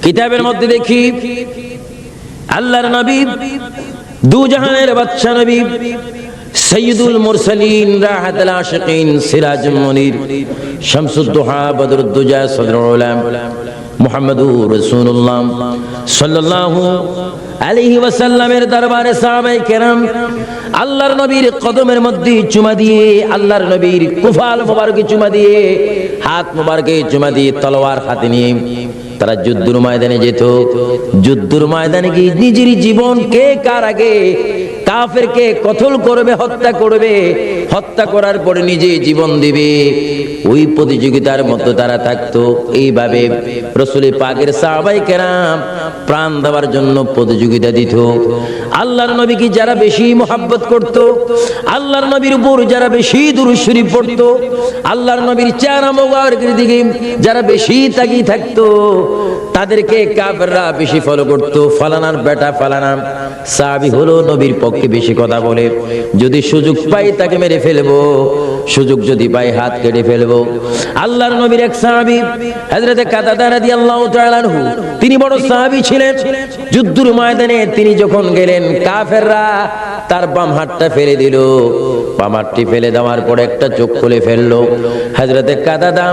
কিতাবের মধ্যে দেখি আল্লাহর নবী দু জাহানের বাদশা নবী সৈয়দুল মুরসালিন রাহাতুল আশিকিন সিরাজুল মুনির শামসুদ দুহা বদরুদ দুজা সদরুল উলাম মুহাম্মদুর রাসূলুল্লাহ সাল্লাল্লাহু আলাইহি ওয়াসাল্লামের দরবারে সাহাবায়ে কেরাম আল্লাহর নবীর কদমের মধ্যে চুমা দিয়ে, আল্লাহর নবীর কুফাল মোবারকে চুমা দিয়ে, হাত মোবারকে চুমা দিয়ে তলোয়ার হাতে নিয়ে তারা যুদ্ধের ময়দানে যেত। যুদ্ধের ময়দানে কি নিজের জীবনকে কার আগে কাফেরকে কতল করবে, হত্যা করবে, হত্যা করার পরে নিজে জীবন দিবে, ওই প্রতিযোগিতার মধ্যে তারা থাকতো। এইভাবে রাসূল পাকের সাহাবায়ে কেরাম প্রাণ দেওয়ার জন্য প্রতিযোগিতা দিত। আল্লাহর নবীকে যারা বেশি মহব্বত করত, আল্লাহর নবীর উপর যারা বেশি দুরূদ শরীফ পড়তো, আল্লাহর নবীর চেহারা মোবারকের দিকে যারা বেশি তাকিয়ে থাকতো, তাদেরকে কাফেররা বেশি ফলো করত। ফালানার বেটা ফালানা সাহাবী হলো নবীর পক্ষে বেশি কথা বলে, যদি সুযোগ পাই তাকে মেরে ফেলবো, সুযোগ যদি পাই হাত কেটে ফেলবো। আল্লাহর নবীর এক সাহাবী হযরতে কাতাদা রাদিয়াল্লাহু তাআলা আনহু, তিনি বড় সাহাবী ছিলেন। যুদ্ধের ময়দানে তিনি যখন গেলেন, কাফেররা তার বাম হাতটা ফেলে দিল। বাম হাতটি ফেলে দেওয়ার পর একটা চোখ খুলে ফেললো। হযরতে কাতাদা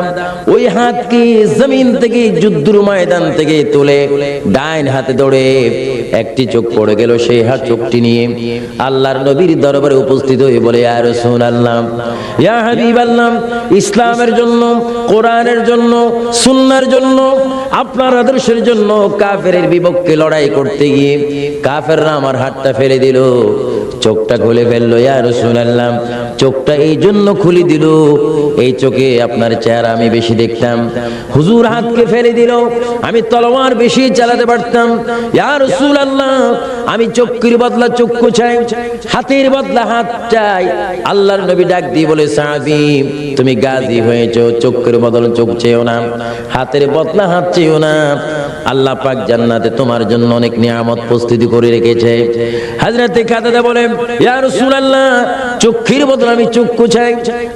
ওই হাতকে জমিন থেকে, যুদ্ধের ময়দান থেকে তুলে ডাইন হাতে ধরে একটি চোখ পড়ে গেল। সেই হাত চোখটি নিয়ে আল্লাহর নবীর দরবারে উপস্থিত হয়ে বলে, ইয়া রাসূলুল্লাহ, ইয়া হাবিবাল্লাহ, ইসলামের জন্য, কোরআনের জন্য, সুন্নাহর জন্য, আপনার আদর্শের জন্য কাফেরের বিপক্ষে লড়াই করতে গিয়ে কাফেররা আমার হাতটা ফেলে দিল, চোখটা খুলে ফেললো। ইয়া রাসূলুল্লাহ, চোখটা এই জন্য খুলে দিল, এই চোখে আপনার চেহারা আমি বেশি দেখতাম। হুজুর হাতকে ফেলে দিল, আমি তলোয়ার বেশি চালাতে পারতাম। ইয়া রাসূলুল্লাহ, আমি চোখের বদলা চক্ষু চাই, হাতের বদলা হাত চাই। আল্লাহর নবী ডাক দিয়ে বলে, সাহাবী, তুমি গাজী হয়েছো, চোখের বদলে চোখ চেয়েও না, হাতের বদলা হাত চেয়েও না। আল্লাহ পাক জান্নাতে তোমার জন্য অনেক নিয়ামত প্রস্তুতি করে রেখেছে। হযরতে কাতাদা বলে, ইয়া রাসূলুল্লাহ, চোখের বদলে আমি চক্ষু চাই,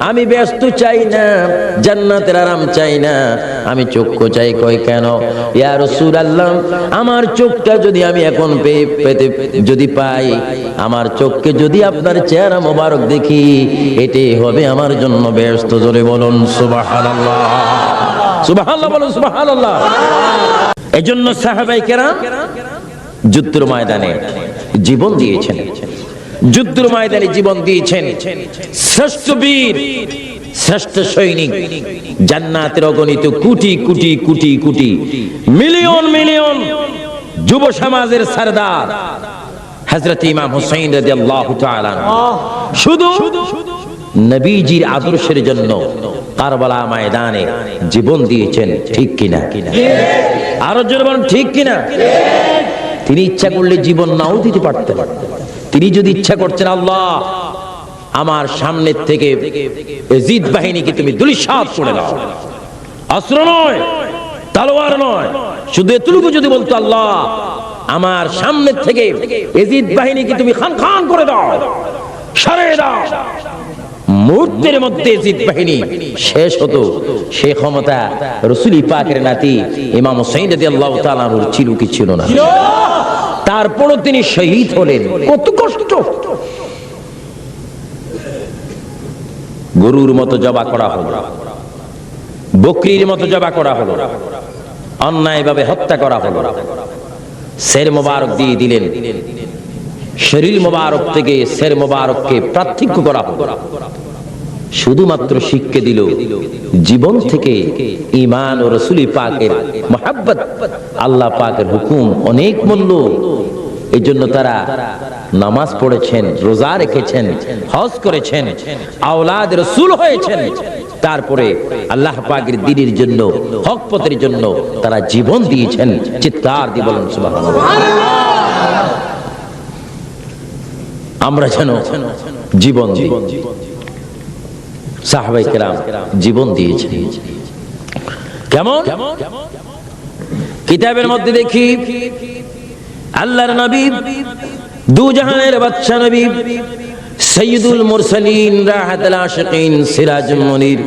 আমি ব্যস্ত চাই না, জান্নাতের আরাম চাই না, আমি চক্ষু চাই। কই কেন? ইয়া রাসূলুল্লাহ, আমার চোখটা যদি আমি এখন পেতে যদি পাই, আমার চোখকে যদি আপনার চেহারা মোবারক দেখি, এটাই হবে আমার জন্য ব্যস্ত। জোরে বলুন সুবহানাল্লাহ, সুবহানাল্লাহ, বলুন সুবহানাল্লাহ। এজন্য সাহাবায়ে কেরাম যুদ্ধের ময়দানে জীবন দিয়েছেন, যুদ্ধের ময়দানে জীবন দিয়েছেন। শ্রেষ্ঠ বীর, শ্রেষ্ঠ সৈনিক, জান্নাতের অগণিত কোটি কোটি কোটি কোটি মিলিয়ন মিলিয়ন যুব সমাজের সরদার হযরত ইমাম হুসাইন রাদিয়াল্লাহু তাআলা শুধু নবীজির আদর্শের জন্য কারবালা ময়দানে জীবন দিয়েছেন। ঠিক কিনা? আরো জোরে বলুন, ঠিক কিনা? তিনি ইচ্ছা করলে জীবন নাও দিতে পারতেন। তিনি যদি ইচ্ছা করছেন, আল্লাহ আমার সামনের থেকে ইয়াজিদ বাহিনীকে তুমি ধূলিসাৎ করে দাও, অস্ত্র নয়, তলোয়ার নয়, শুধু এতটুকু যদি বলতো, আল্লাহ আমার সামনের থেকে ইয়াজিদ বাহিনীকে তুমি খান খান করে দাও, সরিয়ে দাও, মুহূর্তের মধ্যে ইয়াজিদ বাহিনী শেষ হতো। সে ক্ষমতা রাসূল পাকের নাতি ইমাম হুসাইন রাদিয়াল্লাহু তাআলা আনহুর ছিল কি ছিল না? তারপরও তিনি শহীদ হলেন। কত কষ্ট! গরুর মতো জবা করা হলো, বকরির মতো জবা করা হলো, অন্যায়ভাবে হত্যা করা হলো, শের মোবারক দিয়ে দিলেন, শরীর মোবারক থেকে শের মোবারককে পার্থক্য করা হলো। শুধুমাত্র শিক্ষা দিল জীবন থেকে ঈমান ও রাসূল পাকের মহব্বত, আল্লাহ পাকের হুকুম অনেক মূল্য। এই জন্য তারা নামাজ পড়েছেন, রোজা রেখেছেন, হজ করেছেন, আওলাদ রাসূল হয়েছেন। তারপরে আল্লাহ পাকের দ্বীনের জন্য, হক পথের জন্য তারা জীবন দিয়েছেন। চিৎকার দিয়ে বলুন সুবহানাল্লাহ। আমরা যেন জীবন দিই। সাহাবায়ে কেরাম জীবন দিয়েছেন। কেমন? কিতাবের মধ্যে দেখি আল্লাহর নবী দু জাহানের বাদশা নবী সৈয়দুল মুরসালিন রাহাতুল আশিকিন সিরাজুল মুনির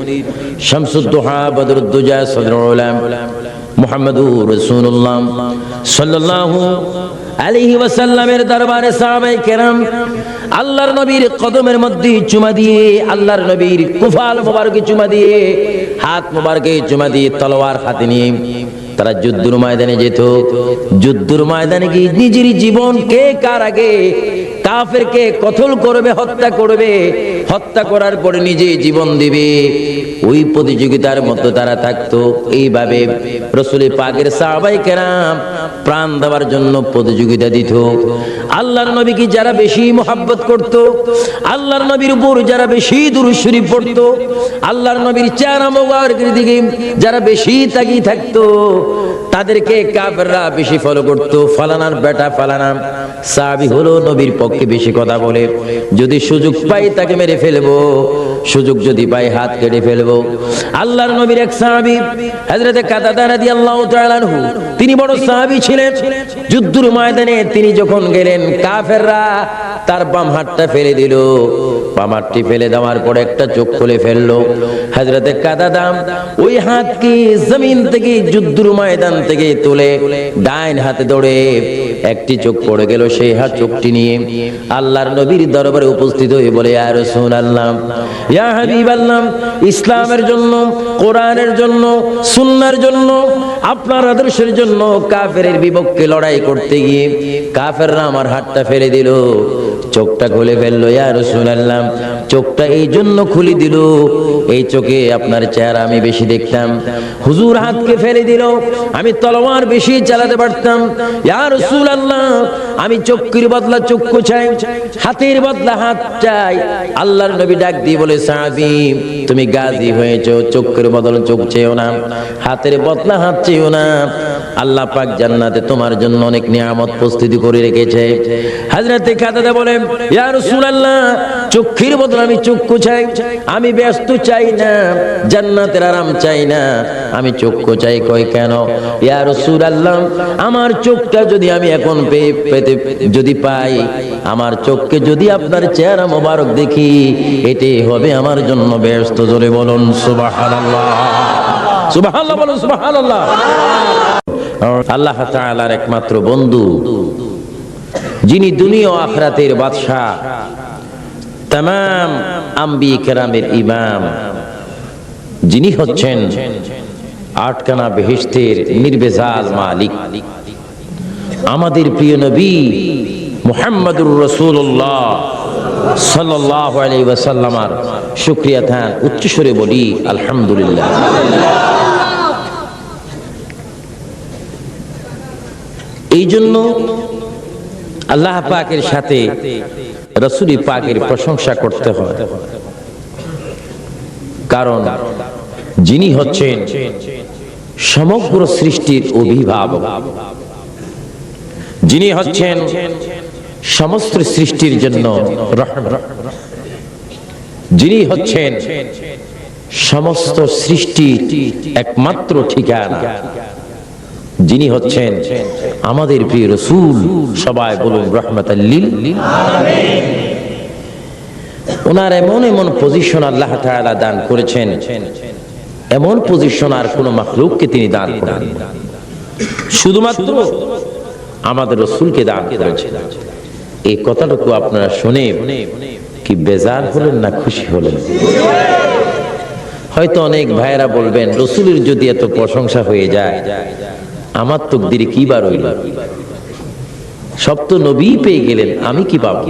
শামসুদ দুহা বদরুদ দুজা সদরুল উলাম মুহাম্মাদুর রাসূলুল্লাহ সাল্লাল্লাহু আলাইহি ওয়াসাল্লামের দরবারে সাহাবায়ে কেরাম আল্লাহর নবীর কদমের মধ্যে চুমা দিয়ে, আল্লাহর নবীর কুফাল মোবারকে চুমা দিয়ে, হাত মোবারকে চুমা দিয়ে তলোয়ার হাতে নিয়ে তারা যুদ্ধের ময়দানে যেত। যুদ্ধের ময়দানে কি নিজের জীবন কে কার আগে কাফেরকে কতল করবে, হত্যা করবে, হত্যা করার পরে নিজে জীবন দিবে, ওই প্রতিযোগিতার মধ্যে তারা থাকতো। এইভাবে রাসূল পাকের সাহাবায়ে কেরাম প্রাণ দেওয়ার জন্য প্রতিযোগিতা দিত। আল্লাহর নবীকে যারা বেশি মহব্বত করত, আল্লাহর নবীর উপর যারা বেশি দুরূদ শরীফ পড়ত, আল্লাহর নবীর চেহারা মোবারকের দিকে যারা বেশি তাকিয়ে থাকতো, তাদেরকে কাফেররা বেশি ফলো করত। ফালানার বেটা ফালানা সাহাবী হলো নবীর পক্ষে বেশি কথা বলে, যদি সুযোগ পাই তাকে মেরে ফেলবো, সুযোগ যদি পাই হাত কেটে ফেলবো। আল্লাহর নবীর এক সাহাবী হযরত কাতাদা রাদিয়াল্লাহু তাআলা আনহু, তিনি বড় সাহাবী ছিলেন। যুদ্ধের ময়দানে তিনি যখন গেলেন, কাফেররা তার বাম হাতটা ফেলে দিল। বাম হাতটি ফেলে দেওয়ার পরে একটা চোখ খুলে ফেললো। হযরত কাতাদা ওই হাতকে জমিন থেকে, যুদ্ধের ময়দান থেকে তুলে ডাইন হাতে ধরে একটি চোখ পড়ে গেল। সেই হাত চোখটি নিয়ে আল্লাহর নবীর দরবারে উপস্থিত হয়ে বলে, ইয়া রাসূলুল্লাহ, ইয়া হাবিবাল্লাহ, ইসলামের জন্য, কোরআনের জন্য, সুন্নাহর জন্য, আপনার আদর্শের জন্য কাফেরের বিপক্ষে লড়াই করতে গিয়ে কাফেররা আমার হাতটা ফেলে দিল, চোখটা খুলে ফেললো। ইয়া রাসূলুল্লাহ, চোখটা এই জন্য খুলে দিল, এই চোখে আপনার চেহারা আমি বেশি দেখতাম। হুজুর হাতকে ফেলে দিল, আমি তলোয়ার বেশি চালাতে পারতাম। ইয়া রাসূলুল্লাহ, আমি চোখের বদলা চক্ষু চাই, হাতের বদলা হাত চাই। আল্লাহর নবী ডাক দিয়ে বলে, সাহাবী, তুমি গাজী হয়েছো, চোখের বদলে চোখ চেয়েও না, হাতের বদলা হাত চেয়েও না। আল্লাহ পাক জান্নাতে তোমার জন্য অনেক নিয়ামত প্রস্তুতি করে রেখেছে। হযরত কাতাদা বলেন, ইয়া রাসূলুল্লাহ, চোখের বদলে আমি চক্ষু চাই, আমি ব্যস্ত চাই না, জান্নাতের আরাম চাই না, আমি চক্ষু চাই। কয় কেন? ইয়া রাসূলুল্লাহ, আমার চোখটা যদি আমি এখন পেতে যদি পাই, আমার চোখকে যদি আপনার চেহারা মোবারক দেখি, এটাই হবে আমার জন্য ব্যস্ত। জোরে বলুন সুবহানাল্লাহ, সুবহানাল্লাহ, বলুন সুবহানাল্লাহ। আল্লাহ তাআলার একমাত্র বন্ধু, যিনি দুনিয়া ও আখিরাতের বাদশা, तमाम আম্বিয়া কেরামের ইমাম, যিনি হচ্ছেন আটখানা বেহেশতের নির্ভেজাল মালিক, আমাদের প্রিয় নবী মুহাম্মদুর রাসূলুল্লাহ সাল্লাল্লাহু আলাইহি ওয়াসাল্লামের শুকরিয়া থান উচ্চ স্বরে বলি আলহামদুলিল্লাহ। এই জন্য আল্লাহ পাকের সাথে রাসূল পাকের প্রশংসা করতে হয়, কারণ যিনি হচ্ছেন সমগ্র সৃষ্টির অভিভাবক, যিনি হচ্ছেন সমস্ত সৃষ্টির জন্য রহমত, যিনি হচ্ছেন সমস্ত সৃষ্টির একমাত্র ঠিকানা, যিনি হচ্ছেন আমাদের প্রিয় রাসূল, সবাই বলুন রাহমাতাল লিল আলামিন। ওনার এমন এমন পজিশন আল্লাহ তাআলা দান করেছেন, এমন পজিশন আর কোন মাখলুককে তিনি দান করেন, শুধুমাত্র আমাদের রাসূলকে দান করেছেন। এই কথাটুকু আপনারা শুনে কি বেজার হলেন না খুশি হলেন? হয়তো অনেক ভাইয়েরা বলবেন, রাসূলের যদি এত প্রশংসা হয়ে যায়, আমার তকদিরে কি বার হইল? সব তো নবী পেয়ে গেলেন, আমি কি পাবো?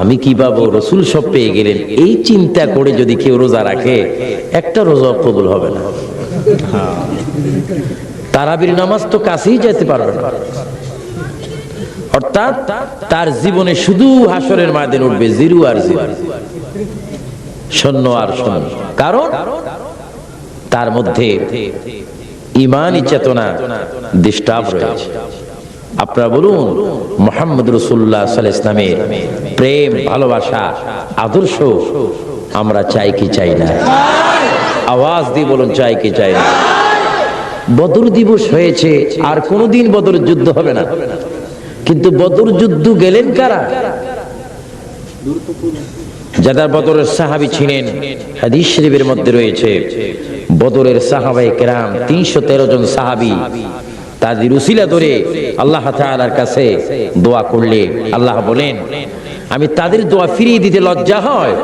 আমি কি পাবো? রাসূল সব পেয়ে গেলেন। এই চিন্তা করে যদি কেউ রোজা রাখে, একটা রোজা কবুল হবে না। তারাবির নামাজ তো কাছেই যেতে পারবে না, অর্থাৎ তার জীবনে শুধু হাসরের ময়দানে উঠবে জিরো আর জিরো, শূন্য আর শূন্য। কারণ তার মধ্যে ঈমানি চেতনা ডিস্টার্ব রয়েছে। আপনারা বলুন, মুহাম্মদ রাসূলুল্লাহ সাল্লাল্লাহু আলাইহি ওয়াসাল্লামের প্রেম, ভালোবাসা, আদর্শ আমরা চাই কি চাই না? আওয়াজ দিয়ে বলুন, চাই কি চাই না? বদর দিবস হয়েছে, আর কোনদিন বদর যুদ্ধ হবে না, কিন্তু বদর যুদ্ধ গেলেন কারা? যারা বদরের সাহাবী ছিলেন, হাদিস শরীফের মধ্যে রয়েছে বদরের সাহাবায়ে কেরাম 313 জন সাহাবী তাদের উসিলা ধরে আল্লাহ তাআলার কাছে দোয়া করলে আল্লাহ বলেন আমি তাদের দোয়া ফিরিয়ে দিতে লজ্জা হয়,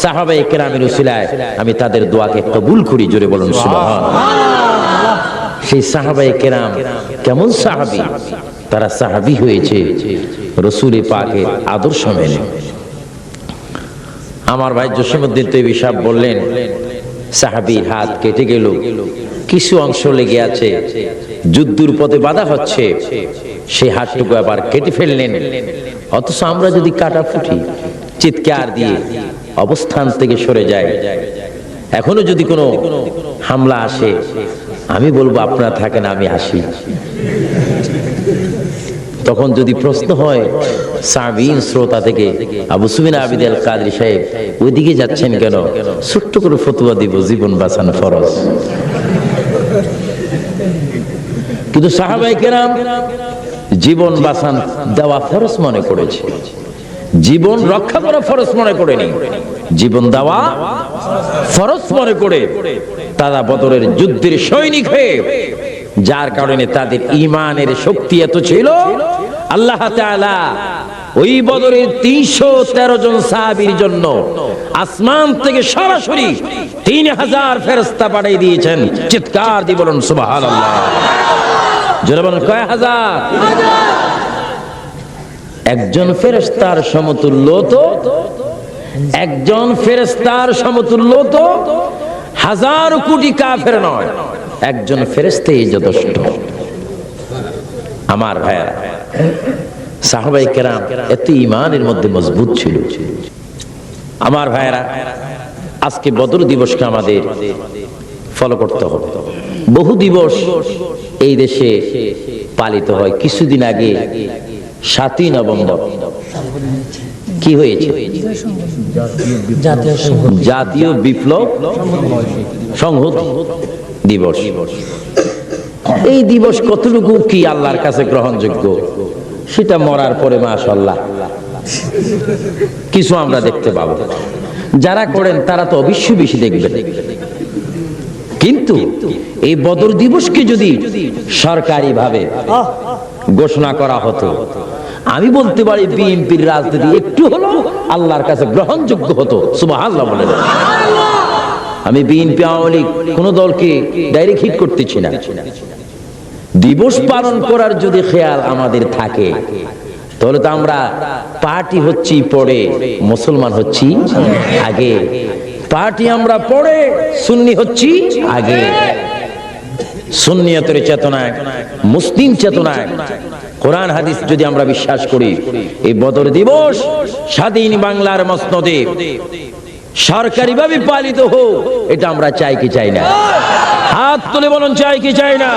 সাহাবায়ে কেরামের উসিলায় আমি তাদের দোয়াকে কবুল করি। জোরে বলুন সুবহানাল্লাহ। সেই সাহাবায়ে কেরাম কেমন সাহাবী? তারা সাহাবী হয়েছে রাসূল পাকের আদর্শ মেনে। আমার ভাই জসিমউদ্দিন তৈয়বী সাহেব বললেন সাহাবীর হাত কেটে গেল, কিছু অংশ লেগে আছে, যুদ্ধের পথে বাধা হচ্ছে, সেই হাতটুকু আবার কেটে ফেললেন। অথচ আমরা যদি কাটা ফুটি চিৎকার দিয়ে অবস্থান থেকে সরে যায়, এখনো যদি কোনো হামলা আসে, আমি বলবো আপনারা থাকেন, আমি আসি। তখন যদি প্রশ্ন হয় সাবিন শ্রোতা থেকে, আবু সুফিয়ান আবিদ আল কাদরি সাহেব ওইদিকে যাচ্ছেন কেন? ছোট্ট করে ফতোয়া দিব, জীবন বাঁচানো ফরজ। কিন্তু সাহাবায়ে কেরাম জীবন বাঁচান দেওয়া ফরজ মনে করেছে, জীবন রক্ষা করা ফরজ মনে করেনি, জীবন দেওয়া ফরজ মনে করে তারা বদরের যুদ্ধের সৈনিক হয়ে, যার কারণে তাদের ঈমানের শক্তি এত ছিল, আল্লাহ তাআলা ওই বদরের 313 জন সাহাবীর জন্য আসমান থেকে সরাসরি 3000 ফেরেশতা পাঠিয়ে দিয়েছেন। চিৎকার দিয়ে বলুন সুবহানাল্লাহ। জোরে বলুন কয় হাজার? একজন ফেরেশতার সমতুল্য তো, একজন ফেরেশতার সমতুল্য তো হাজার কোটি কাফের নয়, একজন ফেরেশতাই যথেষ্ট। আমার ভাইরা, সাহাবায়ে কেরাম এত ঈমানের মধ্যে মজবুত ছিল। আমার ভাইরা, আজকে বদর দিবসকে আমাদের ফলো করতে হবে। বহু দিবস এই দেশে পালিত হয়। কিছুদিন আগে 7ই নভেম্বর কি হয়েছে? জাতীয় বিপ্লব সংহতি দিবস। এই দিবস কতটুকু কি আল্লাহর কাছে গ্রহণযোগ্য, সেটা মরার পরে মাশাআল্লাহ কিছু আমরা দেখতে পাবো। যারা করেন তারা তো অবশ্যই বেশি দেখবেন। কিন্তু এই বদর দিবসকে যদি সরকারি ভাবে ঘোষণা করা হতো, আমি বলতে পারি বিএনপির রাজনীতি একটু হলো আল্লাহর কাছে গ্রহণযোগ্য হতো। সুবহানাল্লাহ বলেন। আমি বিএনপি আওয়ামী লীগ কোন দলকে ডাইরেক্ট হিট করতেছি না। দিবস পালন করার যদি খেয়াল আমাদের থাকে, তাহলে তো আমরা পার্টি হচ্ছি পরে, মুসলমান হচ্ছি আগে। পার্টি আমরা পরে, সুন্নি হচ্ছি আগে। সুন্নিয়তের চেতনায়, মুসলিম চেতনায়, কোরআন হাদিস যদি আমরা বিশ্বাস করি, এই বদর দিবস স্বাধীন বাংলার মসনদে সরকারিভাবে পালিত হোক, এটা আমরা চাই কি চাই না? হাত তুলে বলুন, চাই কি চাই না?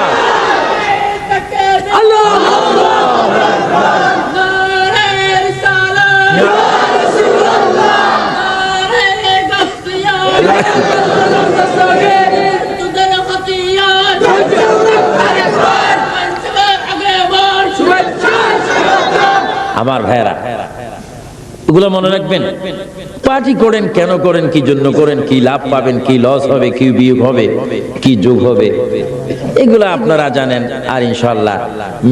আমার ভাইরা, এগুলো মনে রাখবেন। পার্টি করেন কেন করেন, কি জন্য করেন, কি লাভ পাবেন, কি লস হবে, কি বিয়োগ হবে, কি যোগ হবে, এগুলো আপনারা জানেন। আর ইনশাআল্লাহ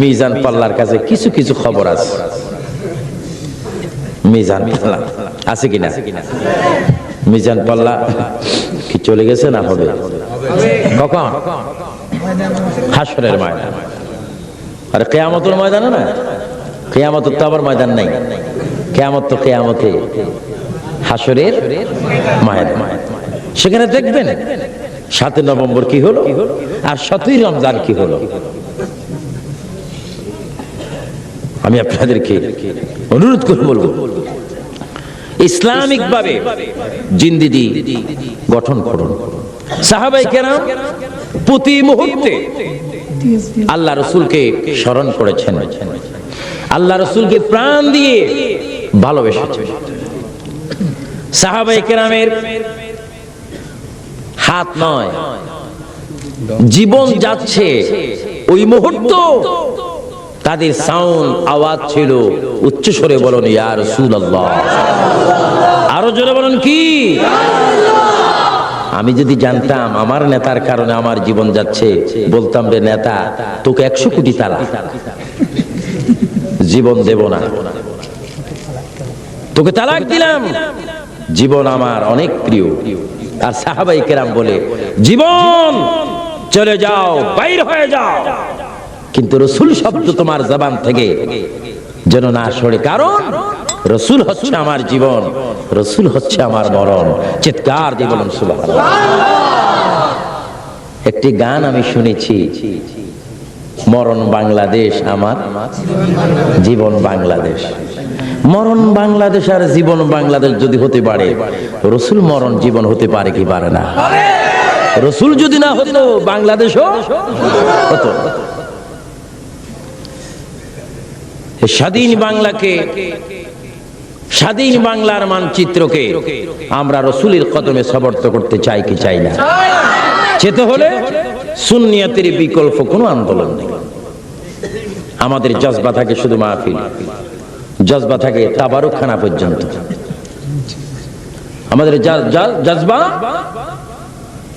মিজান পাল্লার কাছে কিছু কিছু খবর আছে। মিজান পাল্লা আছে কিনা? মিজান পাল্লা কি চলে গেছে না হবে? কখন? হাসরের ময়দান। আর কিয়ামতের ময়দানে না, কিয়ামতের তো আবার ময়দান নাই। কিয়ামত তো কিয়ামতে, হাসরের ময়দান। সেখানে দেখবেন 7 নভেম্বর কি হলো আর 7ই রমজান কি হলো। আমি আপনাদেরকে অনুরোধ করে বলবো, ইসলামিক ভাবে জিন্দেগি গঠন করুন। সাহাবায়ে কেরাম প্রতি মুহূর্তে আল্লাহ রাসূলকে স্মরণ করেছেন, আল্লাহ রাসূলকে প্রাণ দিয়ে ভালোবেসেছেন। সাহাবায়ে কেরামের হাত নয়, জীবন যাচ্ছে ওই মুহূর্ত তাদের সাউন্ড আওয়াজ ছিল উচ্চ স্বরে বলুন ইয়া রাসূলুল্লাহ, আরো জোরে বলুন কি। আমি যদি জানতাম আমার নেতার কারণে আমার জীবন যাচ্ছে, বলতাম রে নেতা, তোকে 100 কোটি তালাক, জীবন দেব না, তোকে তালাক দিলাম, জীবন আমার অনেক প্রিয়। আর সাহাবায়ে কেরাম বলে, জীবন চলে যাও, বাইর হয়ে যাও, কিন্তু রাসূল শব্দ তোমার জবান থেকে যেন না সরে, কারণ রাসূল হচ্ছে আমার জীবন, রাসূল হচ্ছে আমার মরণ। চিৎকার দিয়ে বলুন সুবহানাল্লাহ। একটি গান আমি শুনেছি, মরণ বাংলাদেশ আমার জীবন বাংলাদেশ। মরণ বাংলাদেশ আর জীবন বাংলাদেশ যদি হতে পারে, রাসূল মরণ জীবন হতে পারে কি পারে না? রাসূল যদি না হতো বাংলাদেশও হতো। স্বাধীন বাংলাকে, স্বাধীন বাংলার মানচিত্রকে আমরা রাসূলের কদমে সমর্থ করতে চাই কি চাই না? যেতে হলে সুন্নিয়তের বিকল্প কোনো আন্দোলন নেই। আমাদের জজবা থাকে শুধু মাহফিল, জজবা থাকে তাবারুকখানা পর্যন্ত। আমাদের জজবা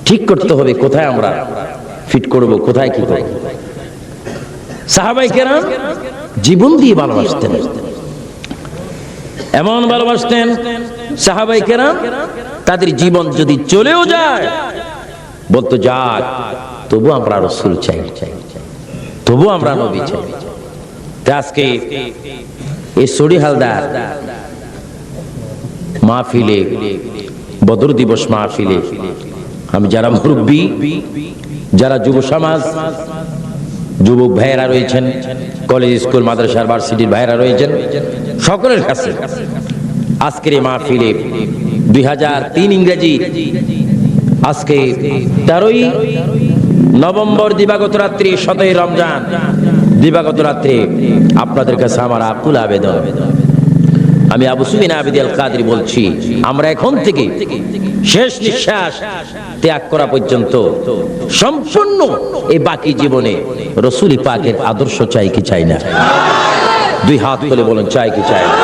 ঠিক করতে হবে, কোথায় আমরা ফিট করব, কোথায় কি করব। সাহাবায়ে কেরাম জীবন দিয়ে ভালোবাসতেন, এমন ভালোবাসতেন সাহাবায়ে কেরাম, তাদের জীবন যদি চলেও যায় বলতো যাক, তবু আমরা রাসূল চাই, তবু আমরা নবী চাই। আজকে এই সড়ি হালদার মাহফিলে, বদর দিবস মাহফিলে আমি যারা মুরব্বী, যারা যুব সমাজ, যুবক ভাইয়েরা রয়েছেন, কলেজ স্কুল মাদ্রাসা ভার্সিটির ভাইয়েরা রয়েছেন, সকলের কাছে আজকের এই মাহফিলে 2003 ইংরেজি আজকে 13ই নভেম্বর দিবাগত রাত্রি 17ই রমজান দিবাগত রাত্রে আপনাদের কাছে আমার আকুল আবেদন, আমি আবু সুফিয়ান আবিদ আল কাদরি বলছি, আমরা এখন থেকে শেষ নিঃশ্বাস ত্যাগ করা পর্যন্ত সম্পূর্ণ এই বাকি জীবনে রাসূল পাকের আদর্শ চাই কি চাই না? দুই হাত তুলে বলেন চাই কি চাই না?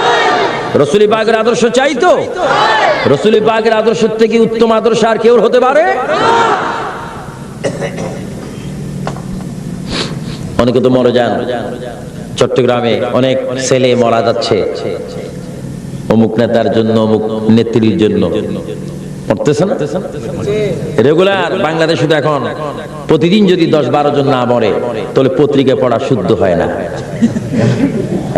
রাসূল পাকের আদর্শ চাই তো? রাসূল পাকের আদর্শ থেকে উত্তম আদর্শ আর কেউ হতে পারে? অনেকে তো মরে যান, চট্টগ্রামে অনেক ছেলে মারা যাচ্ছে অমুক নেতার জন্য, অমুক নেত্রীর জন্য, মরতেছে না রেগুলার। বাংলাদেশ শুধু এখন প্রতিদিন যদি 10-12 জন না মরে, তাহলে পত্রিকা পড়া শুদ্ধ হয় না।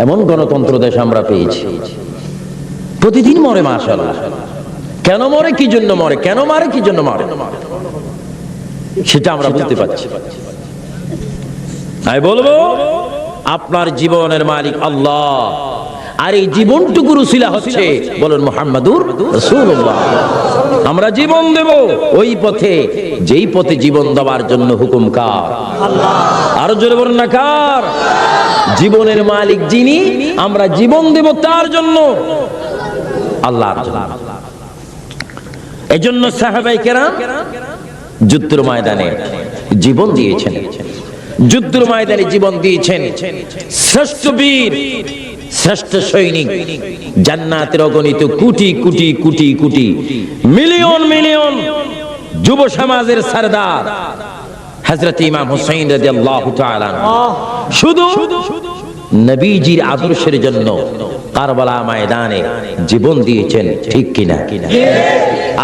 এমন গণতন্ত্র দেশ আমরা পেয়েছি, প্রতিদিন মরে মাশাআল্লাহ। কেন মরে, কি জন্য মরে, কেন মারে, কি জন্য মারে, সেটা আমরা বুঝতে পারছি। আমি বলবো আপনার জীবনের মালিক আল্লাহ, আর এই জীবনটুকুর উসিলা হচ্ছে বলুন মুহাম্মাদুর রাসূলুল্লাহ। আমরা জীবন দেব ওই পথে, যেই পথে জীবন দেওয়ার জন্য হুকুম কার? আল্লাহ। আরো জোরে বলুন না কার? জীবনের মালিক যিনি, আমরা জীবন দেব তার জন্য, আল্লাহর জন্য। এজন্য সাহাবায়ে কেরাম যুদ্ধের ময়দানে জীবন দিয়েছেন, যুদ্ধের ময়দানে জীবন দিয়েছেন। শ্রেষ্ঠ বীর, শ্রেষ্ঠ সৈনিক, জান্নাতের অগণিত কোটি কোটি কোটি কোটি মিলিয়ন মিলিয়ন যুব সমাজের সরদার হযরত ইমাম হুসাইন রাদিয়াল্লাহু তাআলা শুধু নবীজির আদর্শের জন্য কারবালা ময়দানে জীবন দিয়েছেন, ঠিক কিনা?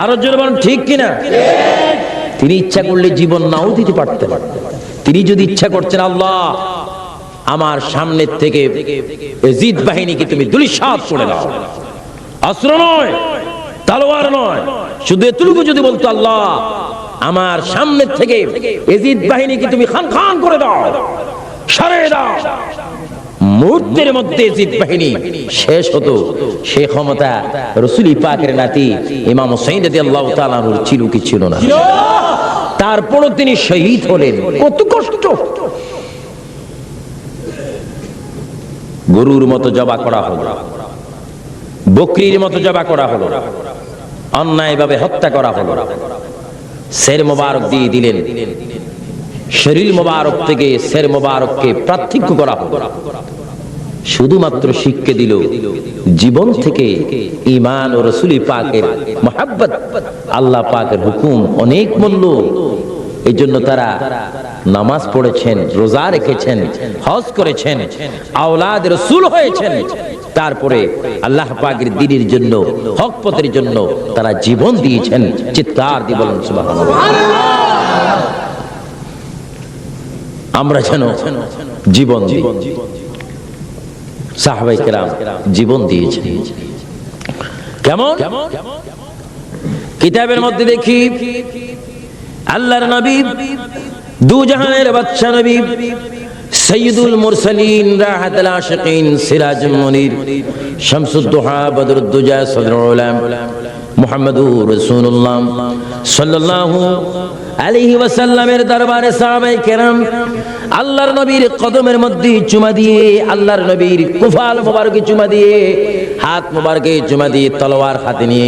আরো জোরে বলুন ঠিক কিনা? তিনি ইচ্ছা করলে জীবন নাও দিতে পারতেন। তিনি যদি ইচ্ছা করতেন, আল্লাহ আমার সামনের থেকে ইয়াজিদ বাহিনীকে তুমি দুলিশাত করে দাও, অস্ত্র নয়, তলোয়ার নয়, শুধু এতটুকু যদি বলতো, আল্লাহ আমার সামনের থেকে ইয়াজিদ বাহিনীকে তুমি খান খান করে দাও, সরিয়ে দাও, মুহূর্তের মধ্যে ইয়াজিদ বাহিনী শেষ হতো। সে ক্ষমতা রাসূল পাকের নাতি ইমাম হুসাইন রাদিয়াল্লাহু তাআলা আনহুর ছিল কি ছিল না? তারপরও তিনি শহীদ হলেন। কত কষ্ট! গরুর মতো জবা করা হলো, বকরির মতো জবা করা হলো, অন্যায়ভাবে হত্যা করা হলো, সের মোবারক দিয়ে দিলেন। শরীর মোবারক থেকে সের মোবারককে পার্থক্য করা হলো, শুধুমাত্র শিক্ষা দিল জীবন থেকে ঈমান ও রাসূল পাকের মহব্বত, আল্লাহ পাকের হুকুম অনেক মূল্য। এই জন্য তারা নামাজ পড়েছেন, রোজা রেখেছেন, হজ করেছেন, আওলাদ রাসূল হয়েছেন। তারপরে আল্লাহ পাকের দ্বীনের জন্য, হক পথের জন্য তারা জীবন দিয়েছেন। চিৎকার দিয়ে বলেন সুবহানাল্লাহ। আমরা যেন জীবন দিই। সাহাবায়ে কেরাম জীবন দিয়েছেন। কেমন? কিতাবের মধ্যে দেখি আল্লাহর নবী, দু জাহানের বাদশা নবী, সাইয়্যিদুল মুরসালিন, রাহাতুল আশিকিন, সিরাজুল মুনির, শামসুদ দুহা, বদরুদ দুজা, সদরুল উলাম, মুহাম্মদুর রাসূলুল্লাহ সাল্লাল্লাহু আলাইহি ওয়াসাল্লামের দরবারে সাহাবায়ে কেরাম আল্লাহর নবীর কদমের মধ্যে চুমা দিয়ে, আল্লাহর নবীর কুফাল মোবারকে চুমা দিয়ে, হাত মোবারকে চুমা দিয়ে, তলোয়ার হাতে নিয়ে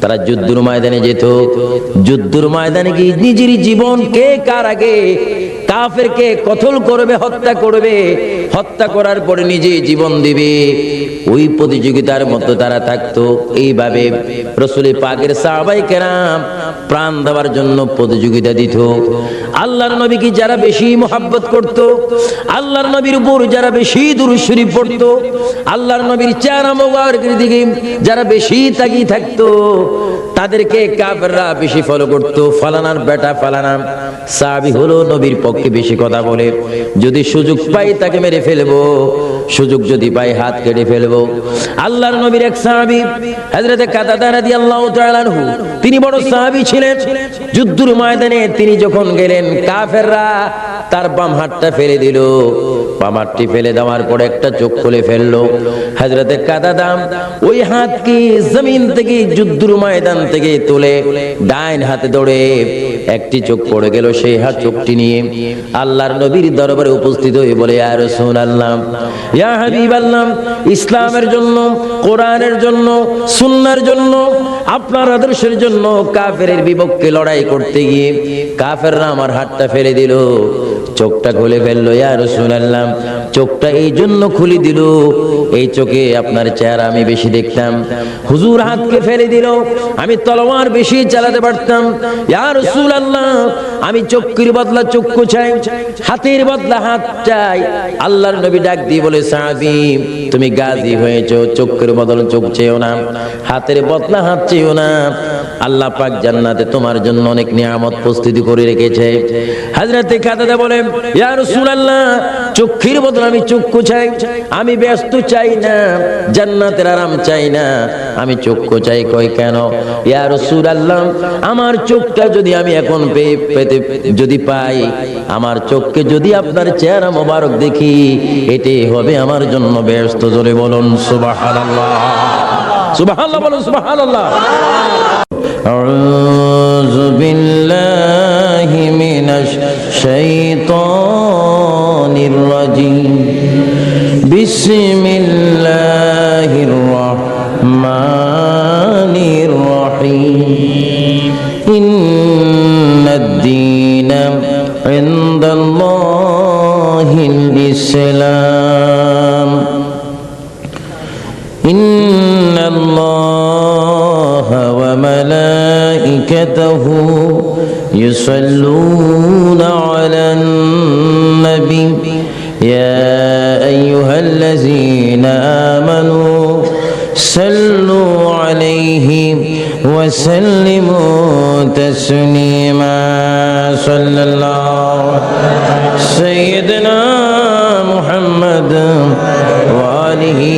তারা যুদ্ধের ময়দানে যেত। যুদ্ধের ময়দানে কি নিজের জীবনকে কার আগে, কাফেরকে কতল করবে, হত্যা করবে, হত্যা করার পরে নিজে জীবন দিবে, ওই প্রতিযোগিতার মধ্যে তারা থাকতো। এইভাবে রাসূল পাকের সাহাবায়ে কেরাম প্রাণ দেওয়ার জন্য প্রতিযোগিতা দিত। আল্লাহর নবীকে যারা বেশি মহব্বত করত, আল্লাহর নবীর উপর যারা বেশি দুরূদ শরীফ পড়তো, আল্লাহর নবীর চেহারা মোবারকের দিকে যারা বেশি তাকিয়ে থাকতো, তাদেরকে কাফেররা বেশি ফলো করত। ফালানার বেটা ফালানা সাহাবী হলো নবীর পক্ষে বেশি কথা বলে, যদি সুযোগ পাই তাকে মেরে ফেলবো, সুযোগ যদি পাই হাত কেটে ফেলবো। আল্লাহর নবীর এক সাহাবী হযরত কাতাদা রাদিয়াল্লাহু তাআলা আনহু, তিনি বড় সাহাবী ছিলেন। যুদ্ধের ময়দানে তিনি যখন গেলেন, কাফেররা তার বাম হাতটা ফেলে দিল। বাম হাতটি ফেলে দেওয়ার পরে একটা চোখ খুলে ফেললো। হযরত কাতাদা ওই হাতকে জমিন থেকে, যুদ্ধের ময়দান থেকে তুলে ডাইন হাতে ধরে একটি চোখ পড়ে গেল। সেই হাত চোখটি নিয়ে আল্লাহর নবীর দরবারে উপস্থিত হয়ে বলে, ইয়া রাসূলুল্লাহ, ইয়া হাবিবাল্লাহ, ইসলামের জন্য, কোরআনের জন্য, সুন্নাহর জন্য, আপনার আদর্শের জন্য কাফেরের বিপক্ষে লড়াই করতে গিয়ে কাফেররা আমার হাতটা ফেলে দিল, চোখটা খুলে ফেললো। ইয়া রাসূলুল্লাহ, চোখটা এই জন্য খুলে দিল, এই চোখে আপনার চেহারা আমি বেশি দেখতাম। হুজুর হাতকে ফেলে দিল, আমি তলোয়ার বেশি চালাতে পারতাম। ইয়া রাসূলুল্লাহ, আমি চক্ষুর বদলা চক্ষু চাই, হাতের বদলা হাত চাই। আল্লাহর নবী ডাক দিয়ে বলে, সাহাবী, তুমি গাজী হয়েছো, চক্ষুর বদলা চোখ চেয়েও না, হাতের বদলা হাত চেয়েও না। আল্লাহ পাক জান্নাতে তোমার জন্য অনেক নিয়ামত প্রস্তুতি করে রেখেছে। হযরত কাতাদা বলেন, ইয়া রাসূলুল্লাহ, চক্ষুর বদলা আমি চক্ষু চাই, আমি ব্যস্ত চাই না, জান্নাতের আরাম চাই না, আমি চক্ষু চাই। কই কেন? ইয়া রাসূলুল্লাহ, আমার চোখটা যদি আমি এখন পেতে যদি পাই, আমার চোখকে যদি আপনার চেহারা মোবারক দেখি, এটাই হবে আমার জন্য ব্যস্ত। জোরে বলুন সুবহানাল্লাহ, সুবহানাল্লাহ বলুন সুবহানাল্লাহ। আউযু বিল্লাহি মিনাশ শাইতানির রাজিম। বিসমিল্লাহির রাহমানির রহিম। ইন্নাদ-দীনা ইনদাল্লাহিল ইসলাম। ইন্নাল্লাহা ওয়া মালাইকাতাহু ইউসাল্লুনা আলান নবী ইয়া আইয়ুহাল্লাযীনা আমানু সাল্লু আলাইহি ওয়া সাল্লিমু তাসলিমা। সাল্লাল্লাহু সাইয়্যিদিনা মুহাম্মাদ ওয়া আলিহি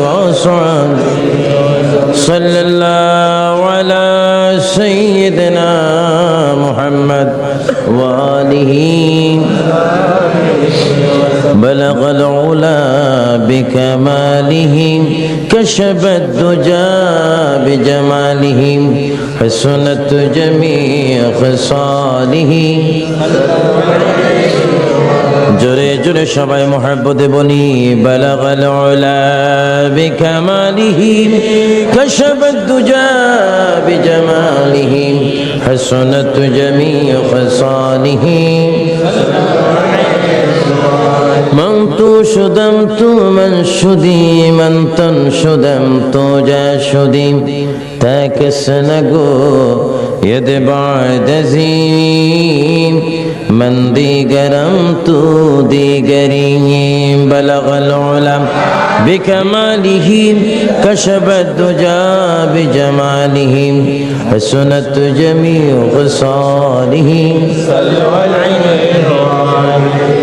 ওয়া সাহবিহি। সাল্লাল্লাহু আলা সাইয়্যিদিনা মুহাম্মাদ ওয়া আলিহি। بلغ العلا بكماله كشف الدجى بجماله حسنت جميع خصاله। জোরে জোরে সবাই মহব্বতে বলি, بلغ العلا بكماله كشف الدجى بجماله حسنت جميع خصاله من تو شدم تو من شدی من تن شدم تو جا شدی تا کس نگو ید بعد زیم من دیگرم تو دیگری بلغ العلم بكماله كشف الدجى بجماله حسنت جميع خصاله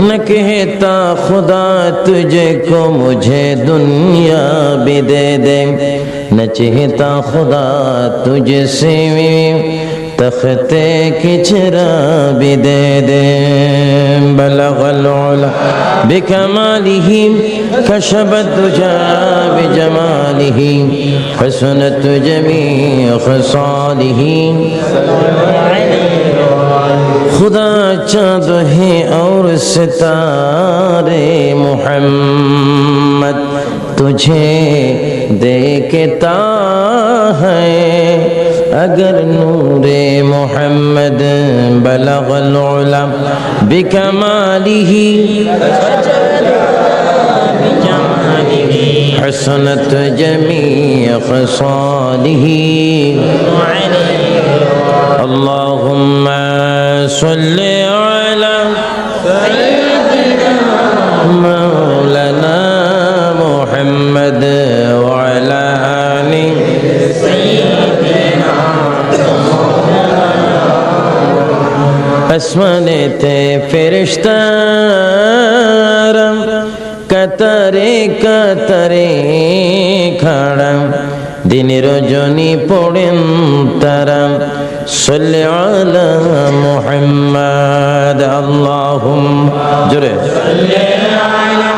न कहता खुदा तुझे को मुझे दुनिया भी दे दे न चाहता खुदा तुझसे तख्ते किचरा भी दे दे बलगल उला बिकमालिही कशबत दुजा बिजमालिही हसनत जमी खसालिही खुदा चाँद है और सितारे मोहम्मद तुझे देखता है अगर नूरे मोहम्मद बलगल उला बिकमालिही हसनत जमी खसालिही अल्लाहुम्मा सल्लि अला मौलाना मुहम्मद व अला आलि सय्यिदिना आसमाने ते फरिश्तारम कतरे कतरे खड़ा दिन रजनी पड़ेन तारा सल्लि अला मुहम्मद अल्लाहुम्मा जोरे सल्लि अला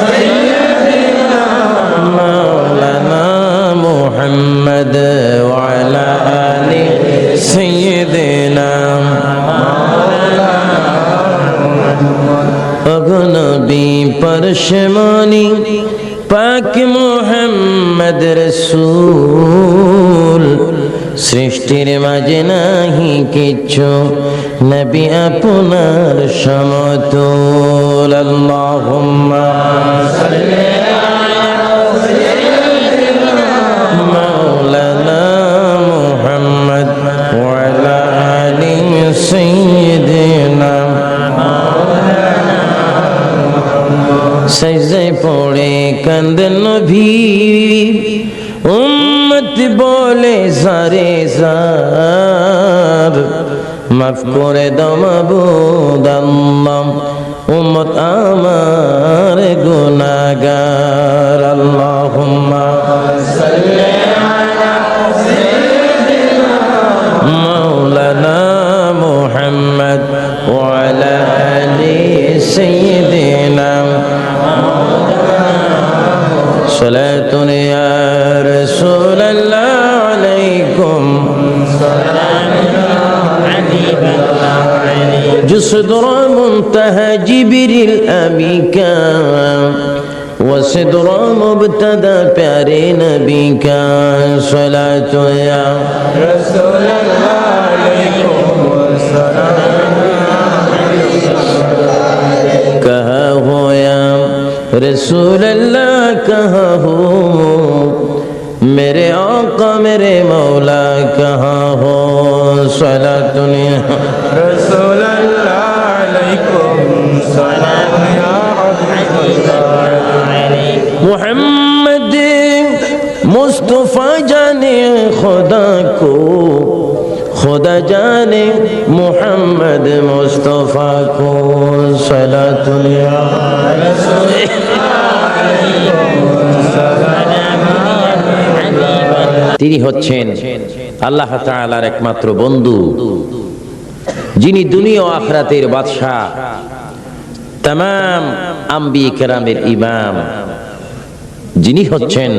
सय्यिदिना मौलाना मुहम्मद व अला आलि सय्यिदिना अगनबी परशमानी पाक मुहम्मद रसूल सृष्टिर माঝে নাহি কিছু নবী আপনার সমতুল আল্লাহুম্মা সাল্লি আলা সাইয়্যিদিনা মাওলানা মুহাম্মদ ওয়া আলা আলি সাইয়্যিদিনা सजदे पड़े कंदन नबी उम्मत बोले सारे जार माफ करे दाও মাবুদ আল্লাহ উম্মত আমার গুনাহগার আল্লাহুম্মা সাল্লি আলা সাইয়্যিদিনা মাওলানা মুহাম্মদ ওয়া আলা আলি সাইয়্যিদিনা صلاة يا رسول الله عليكم سلام حبيب الله عليكم جسدر منتهى جبريل أبيكا وصدر مبتدا प्यारे नबी का صلاة يا رسول الله عليكم सलाम कहा हो या रसूल अल्लाह कहाँ हो मेरे आका मेरे मौला कहाँ हो सलातुन रसूल अल्लाह अलैकुम सलाम या मुहम्मद मुस्तफा जाने खुदा को खुदा जाने मोहम्मद मुस्तफा को सलातुन या रसूल তিনি হচ্ছেন আল্লাহ তাআলার একমাত্র বন্ধু যিনি দুনিয়া ও আখিরাতের বাদশা तमाम আম্বিয়া কেরামের ইমাম যিনি হচ্ছেন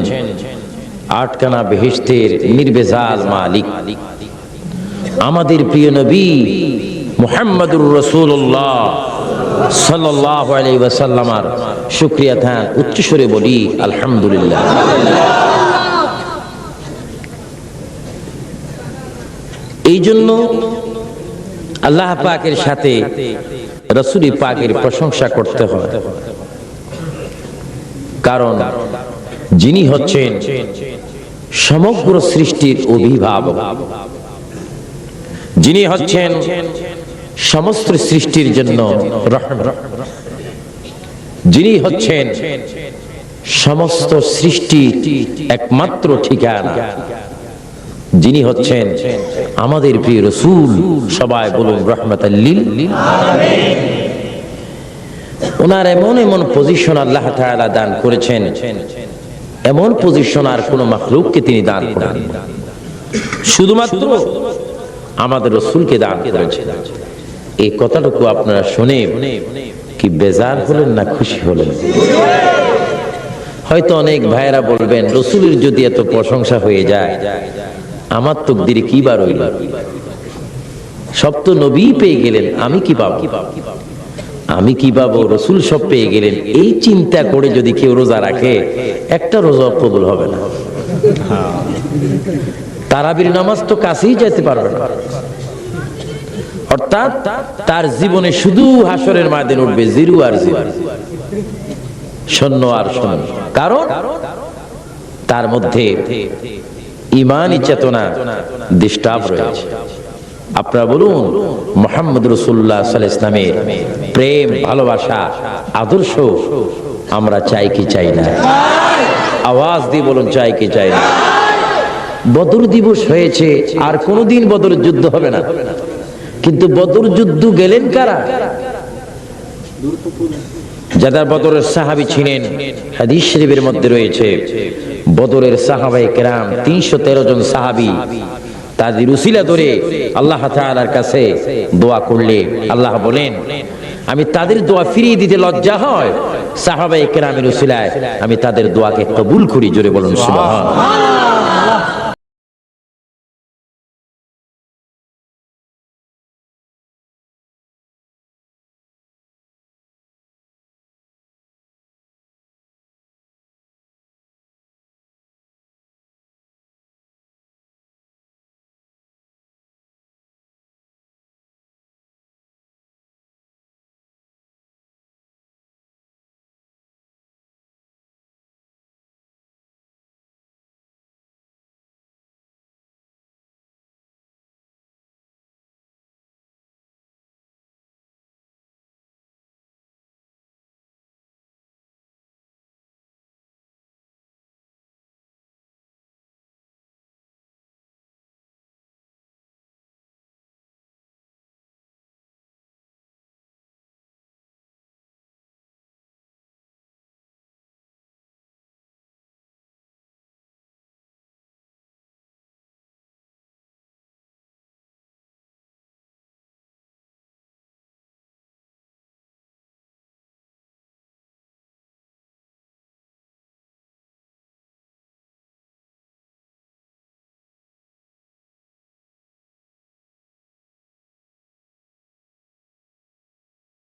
আটখানা বেহেশতের নির্ভেজাল মালিক আমাদের প্রিয় নবী মুহাম্মদুর রাসূলুল্লাহ সাল্লাল্লাহু আলাইহি ওয়াসাল্লামের শুকরিয়া থান উচ্চ স্বরে বলি আলহামদুলিল্লাহ এই জন্য আল্লাহ পাকের সাথে রাসূল পাকের প্রশংসা করতে হয়, কারণ যিনি হচ্ছেন সমগ্র সৃষ্টির অভিভাবক, যিনি হচ্ছেন সমস্ত সৃষ্টির জন্য রহমত, যিনি হচ্ছেন সমস্ত সৃষ্টির একমাত্র ঠিকানা, যিনি হচ্ছেন আমাদের প্রিয় রাসূল, সবাই বলুন রাহমাতাল লিল আলামিন। ওনার এমন এমন পজিশন আল্লাহ তাআলা দান করেছেন, এমন পজিশন আর কোন মাখলুককে তিনি দান করেন, শুধুমাত্র আমাদের রাসূলকে দান করেছেন। এই কথাটুকু আপনারা শুনে কি বেজার হলেন না খুশি হলেন? হয়তো অনেক ভাইয়েরা বলবেন, রাসূলের যদি এত প্রশংসা হয়ে যায়, আমার তকদিরে কি বার হইল? সব তো নবী পেয়ে গেলেন, আমি কি পাবো? আমি কি পাবো? রাসূল সব পেয়ে গেলেন। এই চিন্তা করে যদি কেউ রোজা রাখে, একটা রোজা কবুল হবে না। তারাবির নামাজ তো কাছেই যেতে পারবে না। অর্থাৎ তার জীবনে শুধু হাসরের ময়দান উঠবে জিরো আর জিরো, শূন্য আর শূন্য। কারণ তার মধ্যে ঈমানি চেতনা ডিস্টার্ব রয়েছে। আপনারা বলুন, মুহাম্মদ রাসূলুল্লাহ সাল্লাল্লাহু আলাইহি ওয়াসাল্লামের প্রেম, ভালোবাসা, আদর্শ আমরা চাই কি চাই না? আওয়াজ দিয়ে বলুন, চাই কি চাই না? বদর দিবস হয়েছে, আর কোনদিন বদর যুদ্ধ হবে না, কিন্তু বদর যুদ্ধ গেলেন কারা? যারা বদরের সাহাবী ছিলেন, হাদিস শরীফের মধ্যে রয়েছে বদরের সাহাবায়ে কেরাম 313 জন সাহাবী, তাদের উসিলা ধরে আল্লাহ তাআলার কাছে দোয়া করলে আল্লাহ বলেন, আমি তাদের দোয়া ফিরিয়ে দিতে লজ্জা হয়, সাহাবায়ে কেরামের উসিলায় আমি তাদের দোয়াকে কবুল করি। জোরে বলুন সুবহানাল্লাহ।